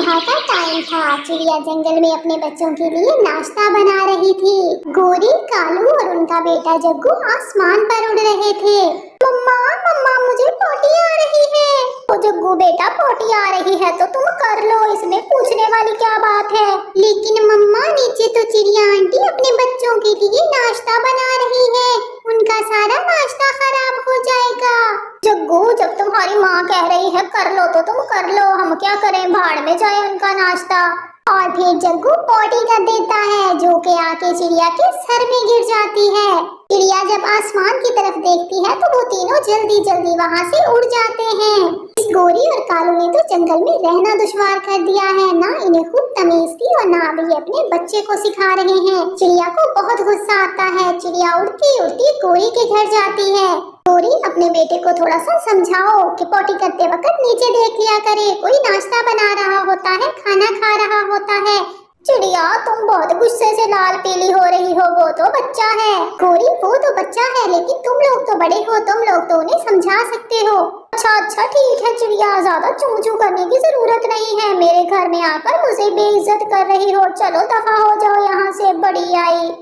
सुबह का टाइम था। चिड़िया जंगल में अपने बच्चों के लिए नाश्ता बना रही थी। गोरी, कालू और उनका बेटा जग्गू आसमान पर उड़ रहे थे। मम्मा मम्मा मुझे पोटी आ रही है। तो जग्गू बेटा पोटी आ रही है तो तुम कर लो, इसमें पूछने वाली क्या बात है। लेकिन मम्मा नीचे तो चिड़िया आंटी अपने बच्चों के लिए नाश्ता बना रही है, उनका सारा नाश्ता खराब हो जाएगा। जग्गू जब तुम्हारी माँ कह रही है कर लो तो तुम कर लो, हम क्या करें, भाड़ में जाए उनका नाश्ता। और फिर जग्गू पोटी कर देता है जो कि आके चिड़िया के सर में गिर जाती है। चिड़िया जब आसमान की तरफ देखती है तो वो तीनों जल्दी जल्दी वहाँ से उड़ जाते हैं। इस गोरी और कालू ने तो जंगल में रहना दुश्वार कर दिया है, ना इन्हें खुद तमीज थी और ना अभी अपने बच्चे को सिखा रहे हैं। चिड़िया को बहुत गुस्सा आता है। चिड़िया उड़ती उड़ती गोरी के घर जाती है। गोरी अपने बेटे को थोड़ा सा समझाओ कि पोटी करते वक्त नीचे देख लिया करे, कोई नाश्ता बना रहा होता है, खाना खा रहा होता है। चिड़िया तुम बहुत गुस्से से लाल पीली हो रही हो, वो तो बच्चा है। गोरी वो तो बच्चा है लेकिन तुम लोग तो बड़े हो, तुम लोग तो उन्हें समझा सकते हो। अच्छा ठीक है चिड़िया, ज्यादा चू चू करने की जरूरत नहीं है। मेरे घर में आकर मुझे बेइज्जत कर रही हो, चलो दफा हो जाओ यहाँ से, बड़ी आई।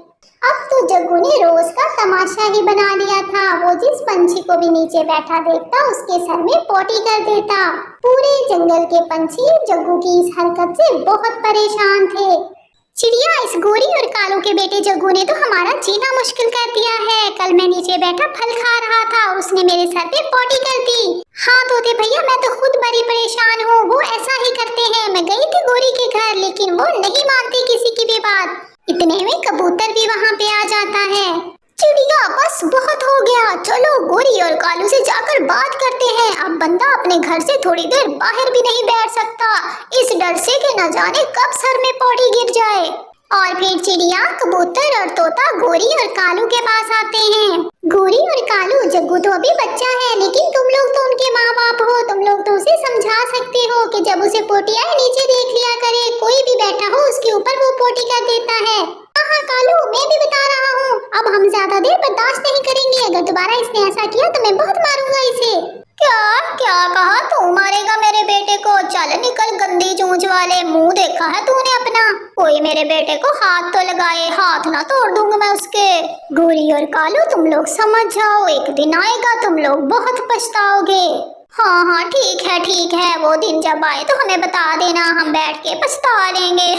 अब तो जग्गू ने रोज का तमाशा ही बना लिया था। वो जिस पंछी को भी नीचे बैठा देखता उसके सर में पोटी कर देता। पूरे जंगल के पंछी जग्गू की इस हरकत से बहुत परेशान थे। चिड़िया इस गोरी और कालू के बेटे जग्गू ने तो हमारा जीना मुश्किल कर दिया है। कल मैं नीचे बैठा फल खा रहा था, उसने मेरे सर पे पोटी कर दी। हाँ तोते भैया मैं तो खुद बड़ी परेशान हूँ, वो ऐसा ही करते हैं। मैं गई थी गोरी के घर लेकिन वो नहीं मानती किसी की भी बात। इतने में कबूतर भी वहाँ पे आ जाता है। चिड़िया बस बहुत हो गया, चलो गोरी और कालू से जाकर बात करते हैं। अब बंदा अपने घर से थोड़ी देर बाहर भी नहीं बैठ सकता, इस डर से कि न जाने कब सर में पौड़ी गिर जाए। और फिर चिड़िया, कबूतर और तोता गोरी और कालू के पास आते हैं। गोरी और कालू जग्गू तो अभी बच्चा है लेकिन तुम लोग तो उनके माँ बाप हो, तुम लोग तो उसे समझा सकते हो कि जब उसे पोटी आए नीचे देख लिया करे, कोई भी बैठा हो उसके ऊपर वो पोटी कर देता है। हाँ कालू मैं भी बता रहा हूँ, अब हम ज्यादा देर बर्दाश्त नहीं करेंगे। अगर दोबारा इसने ऐसा किया तो मैं बहुत मारूंगा इसे। क्या क्या कहा, तू मारेगा मेरे बेटे को? चल निकल गंदी चोंच वाले, मुंह देखा है तूने अपना? कोई मेरे बेटे को हाथ तो लगाए, हाथ ना तोड़ दूंगा मैं उसके। गोरी और कालू तुम लोग समझ जाओ, एक दिन आएगा तुम लोग बहुत पछताओगे। हाँ ठीक है, वो दिन जब आए तो हमें बता देना, हम बैठ के पछता लेंगे।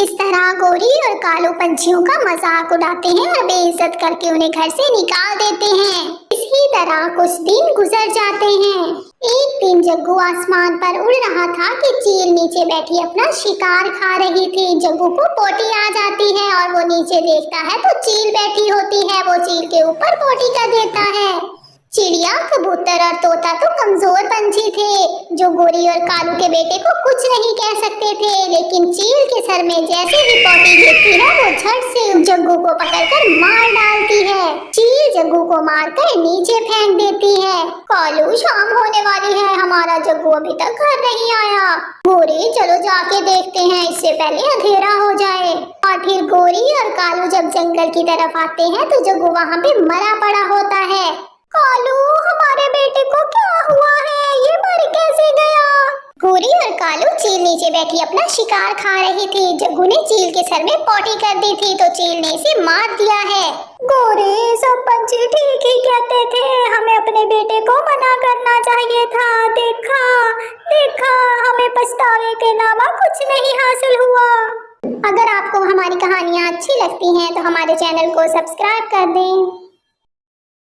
इस तरह गोरी और कालू पंछियों का मजाक उड़ाते हैं और बेइज्जत करके उन्हें घर से निकाल देते हैं। इसी तरह कुछ दिन गुजर जाते हैं। एक दिन जग्गू आसमान पर उड़ रहा था कि चील नीचे बैठी अपना शिकार खा रही थी। जग्गू को पोटी आ जाती है और वो नीचे देखता है तो चील बैठी होती है। वो चील के ऊपर पोटी कर देता है। चिड़िया, कबूतर और तोता तो कमजोर पंछी थे जो गोरी और कालू के बेटे को कुछ नहीं कह सकते थे, लेकिन चील के सर में जैसे ही पोटी गिरती है वो झट से जग्गू को पकड़कर मार डालती है। चील जग्गू को मारकर नीचे फेंक देती है। कालू शाम होने वाली है, हमारा जग्गू अभी तक घर नहीं आया। गोरी चलो जाके देखते हैं इससे पहले अंधेरा हो जाए। और फिर गोरी और कालू जब जंगल की तरफ आते हैं तो जग्गू वहाँ पे मरा पड़ा होता है। कालू हमारे बेटे को क्या हुआ है, ये मर कैसे गया? गोरी और कालू चील नीचे बैठी अपना शिकार खा रही थी। जग्गू ने चील के सर में पोटी कर दी थी तो चील ने इसे मार दिया है। गोरी सब पंछी ठीक ही कहते थे, हमें अपने बेटे को मना करना चाहिए था। देखा हमें पछतावे के अलावा कुछ नहीं हासिल हुआ। अगर आपको हमारी कहानियाँ अच्छी लगती हैं तो हमारे चैनल को सब्सक्राइब कर दें।